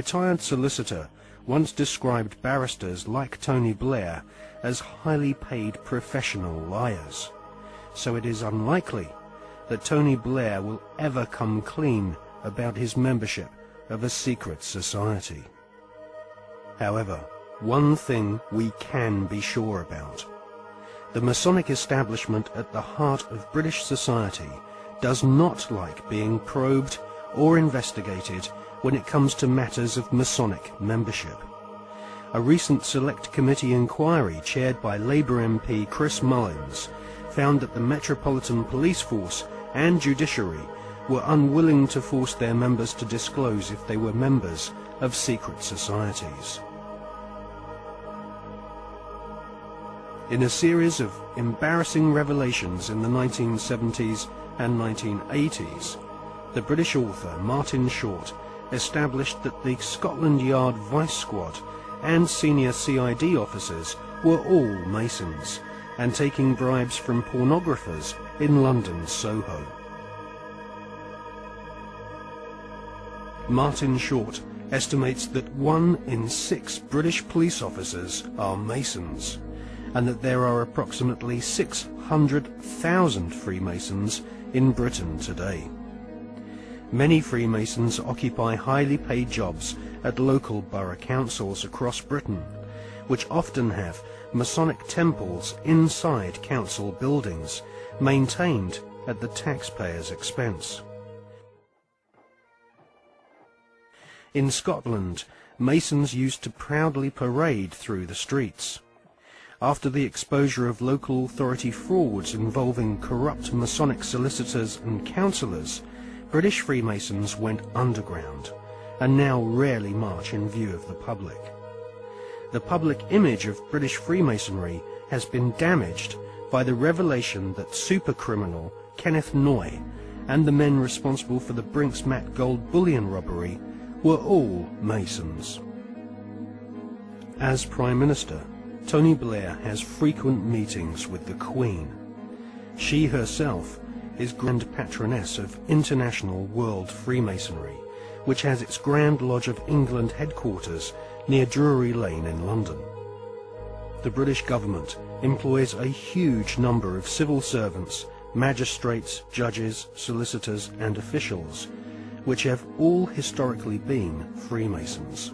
retired solicitor once described barristers like Tony Blair as highly paid professional liars, so it is unlikely that Tony Blair will ever come clean about his membership of a secret society. However, one thing we can be sure about: the Masonic establishment at the heart of British society does not like being probed or investigated when it comes to matters of Masonic membership. A recent Select Committee inquiry chaired by Labour MP Chris Mullins found that the Metropolitan Police Force and Judiciary were unwilling to force their members to disclose if they were members of secret societies. In a series of embarrassing revelations in the 1970s and 1980s, the British author Martin Short established that the Scotland Yard Vice Squad and senior CID officers were all Masons and taking bribes from pornographers in London's Soho. Martin Short estimates that 1 in 6 British police officers are Masons, and that there are approximately 600,000 Freemasons in Britain today. Many Freemasons occupy highly paid jobs at local borough councils across Britain, which often have Masonic temples inside council buildings, maintained at the taxpayer's expense. In Scotland, Masons used to proudly parade through the streets. After the exposure of local authority frauds involving corrupt Masonic solicitors and councillors, British Freemasons went underground and now rarely march in view of the public. The public image of British Freemasonry has been damaged by the revelation that supercriminal Kenneth Noye and the men responsible for the Brinks-Mat gold bullion robbery were all Masons. As Prime Minister, Tony Blair has frequent meetings with the Queen. She herself is Grand Patroness of International World Freemasonry, which has its Grand Lodge of England headquarters near Drury Lane in London. The British government employs a huge number of civil servants, magistrates, judges, solicitors and officials, which have all historically been Freemasons.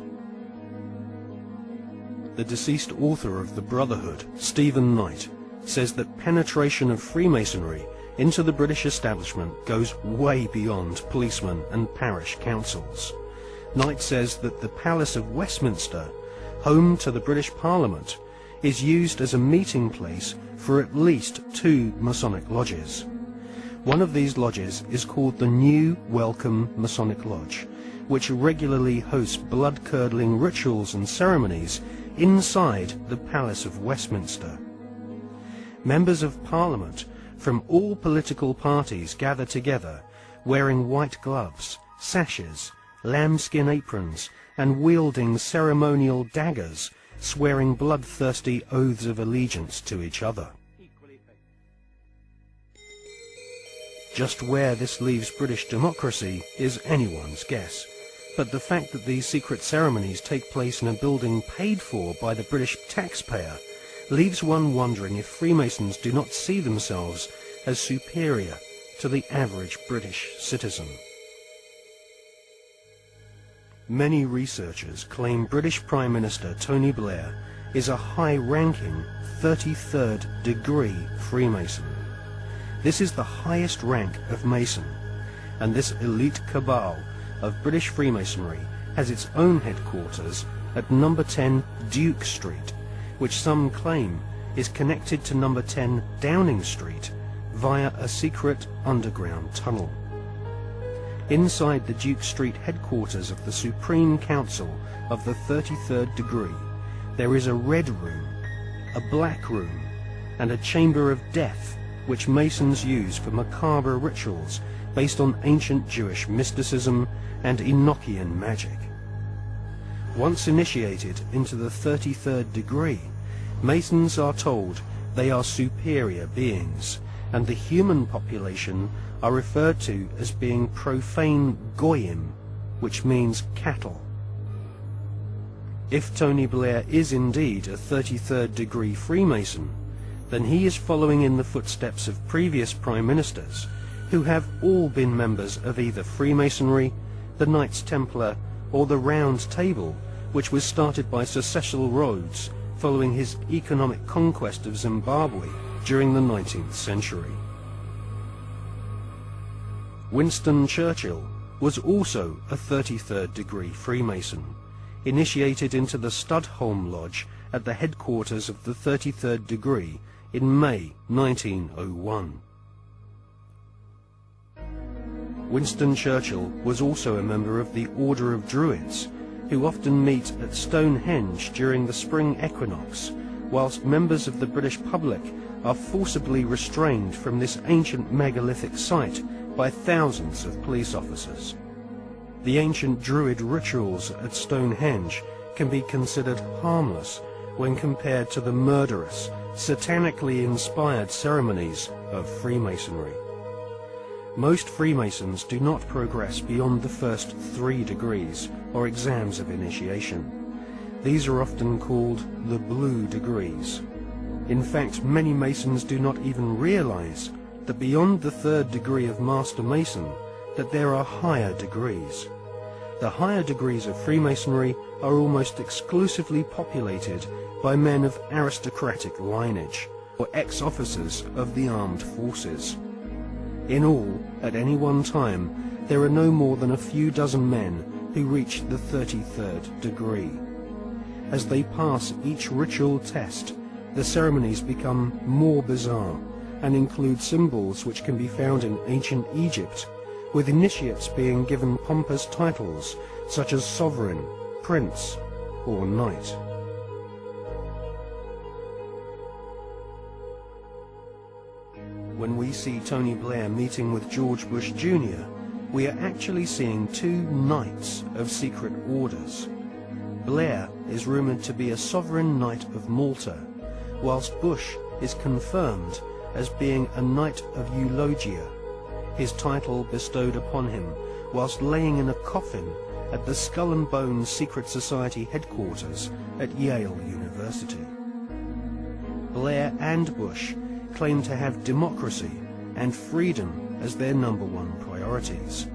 The deceased author of The Brotherhood, Stephen Knight, says that penetration of Freemasonry into the British establishment goes way beyond policemen and parish councils. Knight says that the Palace of Westminster, home to the British Parliament, is used as a meeting place for at least 2 Masonic lodges. One of these lodges is called the New Welcome Masonic Lodge, which regularly hosts blood-curdling rituals and ceremonies inside the Palace of Westminster. Members of Parliament from all political parties gather together, wearing white gloves, sashes, lambskin aprons, and wielding ceremonial daggers, swearing bloodthirsty oaths of allegiance to each other. Just where this leaves British democracy is anyone's guess, but the fact that these secret ceremonies take place in a building paid for by the British taxpayer leaves one wondering if Freemasons do not see themselves as superior to the average British citizen. Many researchers claim British Prime Minister Tony Blair is a high-ranking 33rd degree Freemason. This is the highest rank of Mason, and this elite cabal of British Freemasonry has its own headquarters at number 10 Duke Street, which some claim is connected to number 10 Downing Street via a secret underground tunnel. Inside the Duke Street headquarters of the Supreme Council of the 33rd degree, there is a red room, a black room, and a chamber of death, which Masons use for macabre rituals based on ancient Jewish mysticism and Enochian magic. Once initiated into the 33rd degree, Masons are told they are superior beings, and the human population are referred to as being profane goyim, which means cattle. If Tony Blair is indeed a 33rd degree Freemason, then he is following in the footsteps of previous Prime Ministers who have all been members of either Freemasonry, the Knights Templar, or the Round Table, which was started by Sir Cecil Rhodes following his economic conquest of Zimbabwe during the 19th century. Winston Churchill was also a 33rd degree Freemason, initiated into the Studholme Lodge at the headquarters of the 33rd degree in May 1901. Winston Churchill was also a member of the Order of Druids, who often meet at Stonehenge during the spring equinox, whilst members of the British public are forcibly restrained from this ancient megalithic site by thousands of police officers. The ancient Druid rituals at Stonehenge can be considered harmless when compared to the murderous, satanically inspired ceremonies of Freemasonry. Most Freemasons do not progress beyond the first 3 degrees, or exams of initiation. These are often called the Blue Degrees. In fact, many Masons do not even realize that beyond the 3rd degree of Master Mason, that there are higher degrees. The higher degrees of Freemasonry are almost exclusively populated by men of aristocratic lineage, or ex-officers of the armed forces. In all, at any one time, there are no more than a few dozen men who reach the 33rd degree. As they pass each ritual test, the ceremonies become more bizarre and include symbols which can be found in ancient Egypt, with initiates being given pompous titles such as sovereign, prince, or knight. When we see Tony Blair meeting with George Bush Jr., we are actually seeing 2 knights of secret orders. Blair is rumoured to be a sovereign knight of Malta, whilst Bush is confirmed as being a knight of Eulogia, his title bestowed upon him whilst laying in a coffin at the Skull and Bones Secret Society headquarters at Yale University. Blair and Bush claim to have democracy and freedom as their #1 priorities,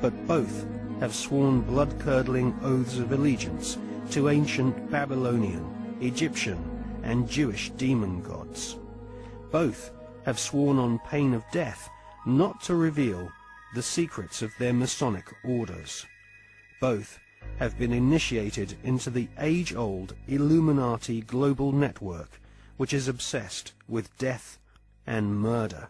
but both have sworn blood-curdling oaths of allegiance to ancient Babylonian, Egyptian, and Jewish demon gods. Both have sworn on pain of death not to reveal the secrets of their Masonic orders. Both have been initiated into the age-old Illuminati global network, which is obsessed with death and murder.